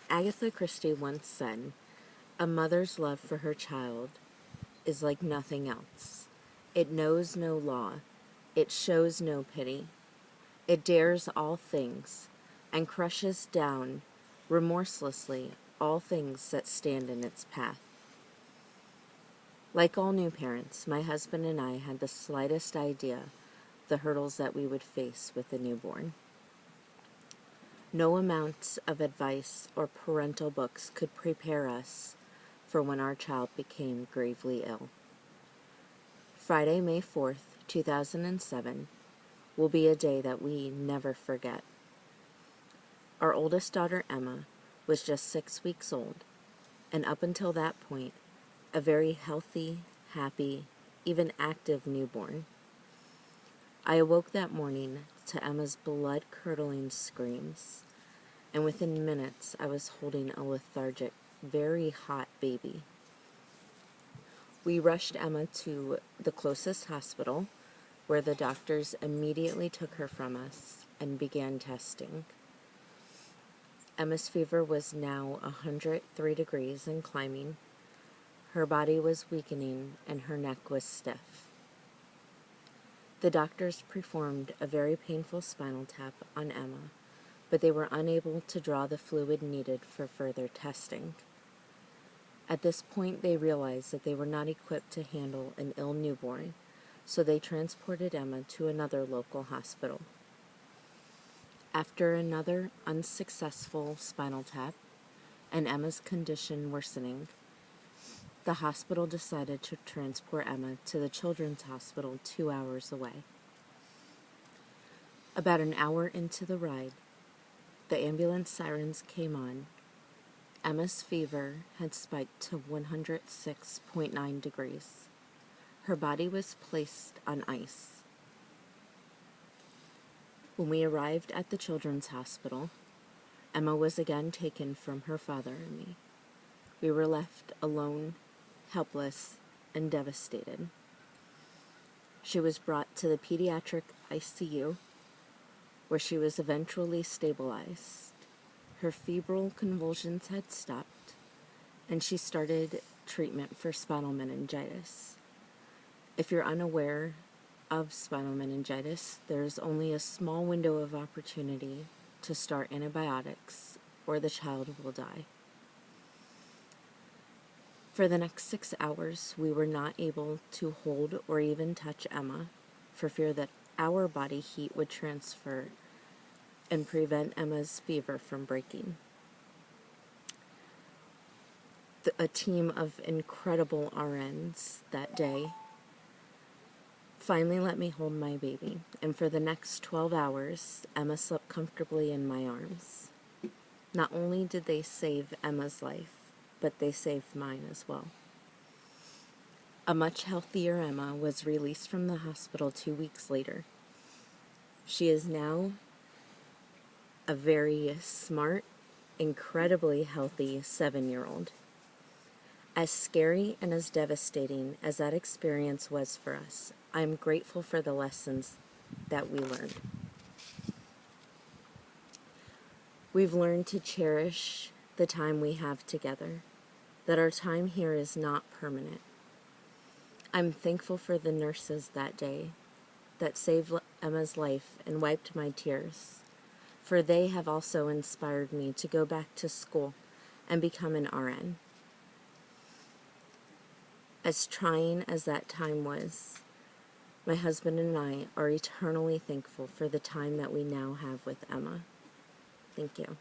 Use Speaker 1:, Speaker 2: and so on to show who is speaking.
Speaker 1: Agatha Christie once said, "A mother's love for her child is like nothing else. It knows no law. It shows no pity. It dares all things and crushes down remorselessly all things that stand in its path." Like all new parents, my husband and I had the slightest idea the hurdles that we would face with a newborn. No amount of advice or parental books could prepare us for when our child became gravely ill. Friday, May 4th, 2007, will be a day that we never forget. Our oldest daughter, Emma, was just 6 weeks old, and up until that point, a very healthy, happy, even active newborn. I awoke that morning to Emma's blood-curdling screams, and within minutes I was holding a lethargic, very hot baby. We rushed Emma to the closest hospital, where the doctors immediately took her from us and began testing. Emma's fever was now 103 degrees and climbing. Her body was weakening and her neck was stiff. The doctors performed a very painful spinal tap on Emma, but they were unable to draw the fluid needed for further testing. At this point, they realized that they were not equipped to handle an ill newborn, so they transported Emma to another local hospital. After another unsuccessful spinal tap and Emma's condition worsening, the hospital decided to transport Emma to the Children's Hospital 2 hours away. About an hour into the ride, the ambulance sirens came on. Emma's fever had spiked to 106.9 degrees. Her body was placed on ice. When we arrived at the Children's Hospital, Emma was again taken from her father and me. We were left alone, helpless, and devastated. She was brought to the pediatric ICU, where she was eventually stabilized. Her febrile convulsions had stopped, and she started treatment for spinal meningitis. If you're unaware of spinal meningitis, there's only a small window of opportunity to start antibiotics, or the child will die. For the next 6 hours, we were not able to hold or even touch Emma for fear that our body heat would transfer and prevent Emma's fever from breaking. A team of incredible RNs that day finally let me hold my baby, and for the next 12 hours, Emma slept comfortably in my arms. Not only did they save Emma's life, but they saved mine as well. A much healthier Emma was released from the hospital 2 weeks later. She is now a very smart, incredibly healthy 7-year-old. As scary and as devastating as that experience was for us, I'm grateful for the lessons that we learned. We've learned to cherish the time we have together, that our time here is not permanent. I'm thankful for the nurses that day that saved Emma's life and wiped my tears, for they have also inspired me to go back to school and become an RN. As trying as that time was, my husband and I are eternally thankful for the time that we now have with Emma. Thank you.